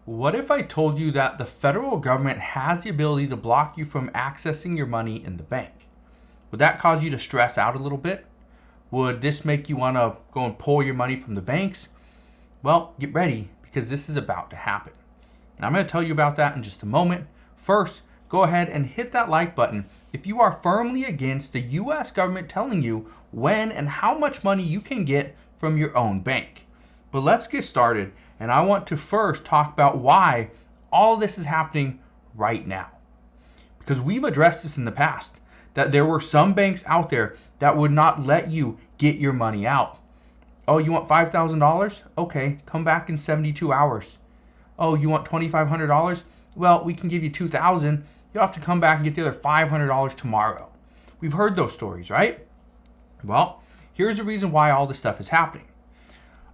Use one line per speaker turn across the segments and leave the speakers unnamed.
What if I told you that the federal government has the ability to block you from accessing your money in the bank? Would that cause you to stress out a little bit? Would this make you want to go and pull your money from the banks? Well, get ready because this is about to happen. Now, I'm going to tell you about that in just a moment. First, go ahead and hit that like button if you are firmly against the US government telling you when and how much money you can get from your own bank. But let's get started, and I want to first talk about why all this is happening right now. Because we've addressed this in the past, that there were some banks out there that would not let you get your money out. Oh, you want $5,000? Okay, come back in 72 hours. Oh, you want $2,500? Well, we can give you $2,000. You'll have to come back and get the other $500 tomorrow. We've heard those stories, right? Well, here's the reason why all this stuff is happening.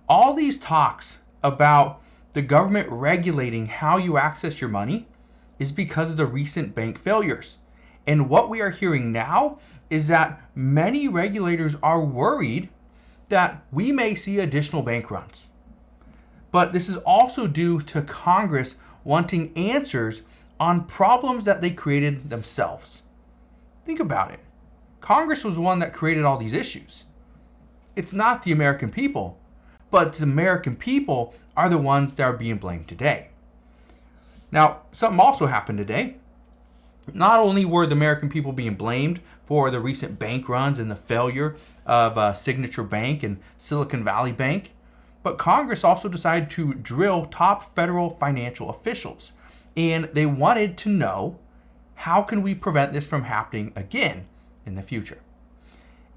All these talks about the government regulating how you access your money is because of the recent bank failures. And what we are hearing now is that many regulators are worried that we may see additional bank runs. But this is also due to Congress wanting answers on problems that they created themselves. Think about it. Congress was the one that created all these issues. It's not the American people, but the American people are the ones that are being blamed today. Now, something also happened today. Not only were the American people being blamed for the recent bank runs and the failure of Signature Bank and Silicon Valley Bank, but Congress also decided to drill top federal financial officials. And they wanted to know, how can we prevent this from happening again in the future?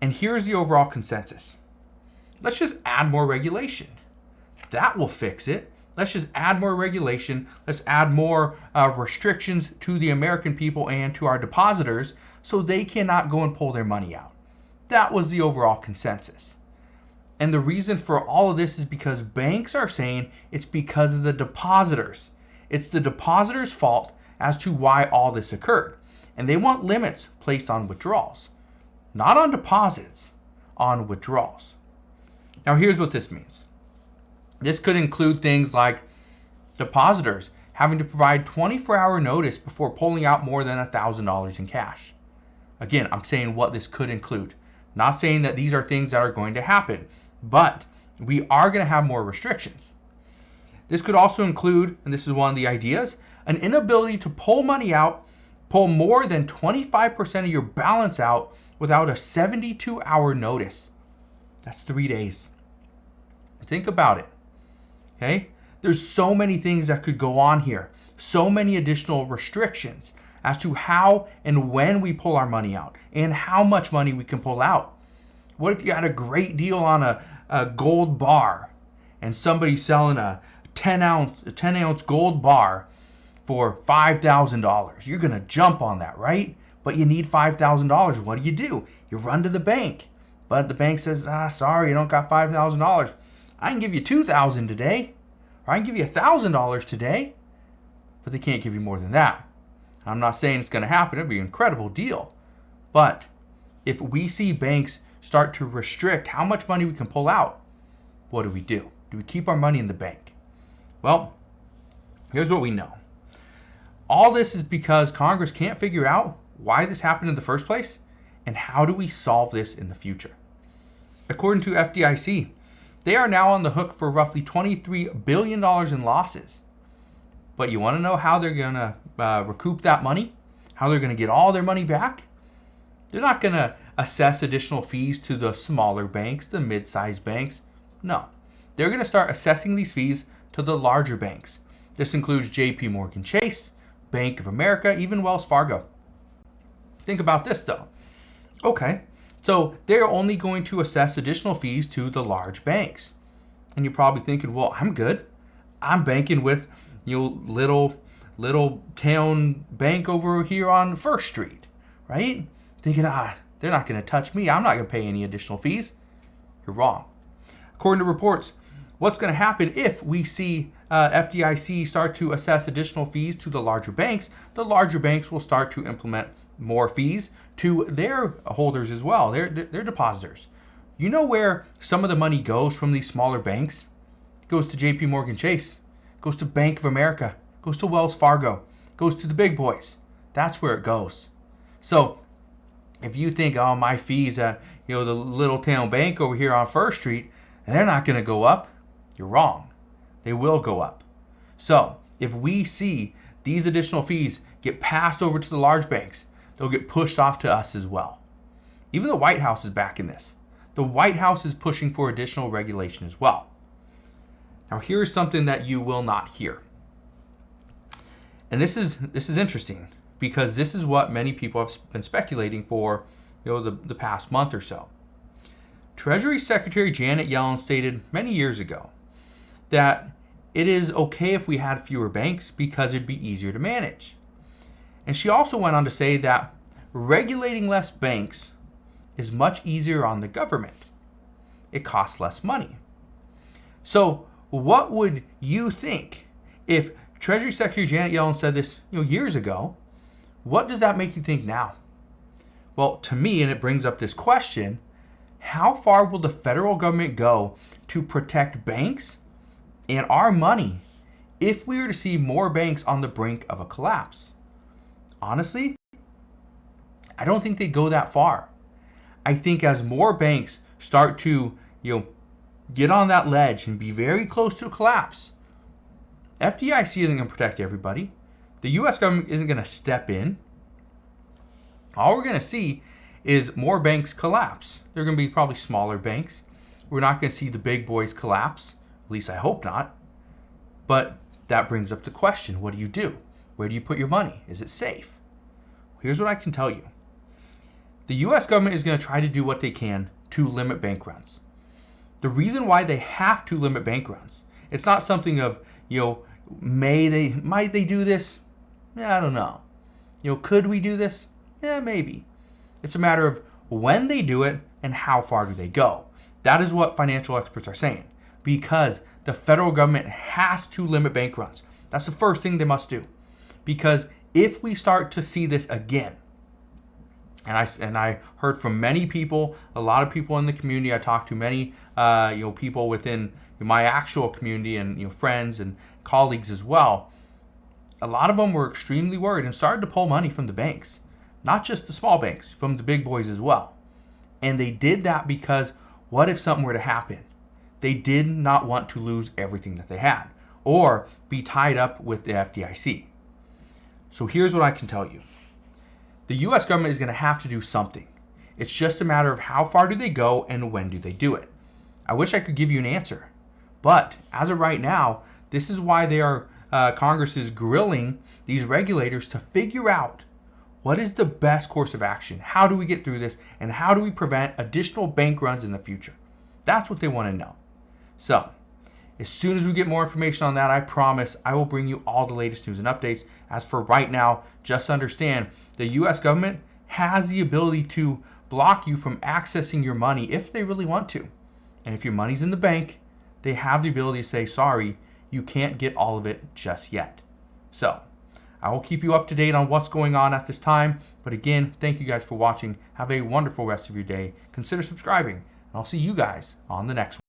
And here's the overall consensus. Let's just add more regulation. That will fix it. Let's just add more regulation. Let's add more restrictions to the American people and to our depositors so they cannot go and pull their money out. That was the overall consensus. And the reason for all of this is because banks are saying it's because of the depositors. It's the depositors' fault as to why all this occurred. And they want limits placed on withdrawals. Not on deposits, on withdrawals. Now here's what this means. This could include things like depositors having to provide 24-hour notice before pulling out more than $1,000 in cash. Again, I'm saying what this could include. Not saying that these are things that are going to happen, but we are going to have more restrictions. This could also include, and this is one of the ideas, an inability to pull money out, pull more than 25% of your balance out without a 72-hour notice. That's 3 days. Think about it. Okay? There's so many things that could go on here. So many additional restrictions as to how and when we pull our money out and how much money we can pull out. What if you had a great deal on a gold bar and somebody's selling a 10 ounce gold bar for $5,000? You're going to jump on that, right? But you need $5,000. What do? You run to the bank. But the bank says, sorry, you don't got $5,000. I can give you $2,000 today, or I can give you $1,000 today, but they can't give you more than that. I'm not saying it's going to happen. It'd be an incredible deal. But if we see banks start to restrict how much money we can pull out, what do? Do we keep our money in the bank? Well, here's what we know. All this is because Congress can't figure out why this happened in the first place, and how do we solve this in the future? According to FDIC, they are now on the hook for roughly $23 billion in losses. But you want to know how they're going to recoup that money? How they're going to get all their money back? They're not going to assess additional fees to the smaller banks, the mid-sized banks. No. They're going to start assessing these fees to the larger banks. This includes JP Morgan Chase, Bank of America, even Wells Fargo. Think about this though. Okay. So they're only going to assess additional fees to the large banks. And you're probably thinking, well, I'm good. I'm banking with little town bank over here on First Street, right? Thinking, they're not going to touch me. I'm not going to pay any additional fees. You're wrong. According to reports, what's going to happen if we see FDIC start to assess additional fees to the larger banks will start to implement more fees to their holders as well, their depositors. You know where some of the money goes from these smaller banks? It goes to JP Morgan Chase, it goes to Bank of America, goes to Wells Fargo, goes to the big boys. That's where it goes. So if you think, oh, my fees at the little town bank over here on First Street, they're not going to go up, you're wrong. They will go up. So if we see these additional fees get passed over to the large banks, they'll get pushed off to us as well. Even the White House is backing this. The White House is pushing for additional regulation as well. Now here's something that you will not hear. And this is interesting because this is what many people have been speculating for the past month or so. Treasury Secretary Janet Yellen stated many years ago that it is okay if we had fewer banks because it'd be easier to manage. And she also went on to say that regulating less banks is much easier on the government. It costs less money. So what would you think if Treasury Secretary Janet Yellen said this years ago? What does that make you think now? Well, to me, and it brings up this question, how far will the federal government go to protect banks and our money if we were to see more banks on the brink of a collapse? Honestly, I don't think they go that far. I think as more banks start to get on that ledge and be very close to a collapse, FDIC isn't going to protect everybody. The U.S. government isn't going to step in. All we're going to see is more banks collapse. They're going to be probably smaller banks. We're not going to see the big boys collapse. At least I hope not. But that brings up the question, what do you do? Where do you put your money? Is it safe? Here's what I can tell you. The U.S. government is going to try to do what they can to limit bank runs. The reason why they have to limit bank runs, it's not something of, might they do this? I don't know. Could we do this? Yeah, maybe. It's a matter of when they do it and how far do they go. That is what financial experts are saying, because the federal government has to limit bank runs. That's the first thing they must do, because if we start to see this again, and I heard from many people, a lot of people in the community. I talked to many people within my actual community and friends and colleagues as well. A lot of them were extremely worried and started to pull money from the banks, not just the small banks, from the big boys as well. And they did that because what if something were to happen? They did not want to lose everything that they had or be tied up with the FDIC. So here's what I can tell you. The U.S. government is going to have to do something. It's just a matter of how far do they go and when do they do it. I wish I could give you an answer. But as of right now, this is why Congress is grilling these regulators to figure out what is the best course of action. How do we get through this? And how do we prevent additional bank runs in the future? That's what they want to know. So as soon as we get more information on that, I promise I will bring you all the latest news and updates. As for right now, just understand the U.S. government has the ability to block you from accessing your money if they really want to. And if your money's in the bank, they have the ability to say, sorry, you can't get all of it just yet. So I will keep you up to date on what's going on at this time. But again, thank you guys for watching. Have a wonderful rest of your day. Consider subscribing, and I'll see you guys on the next one.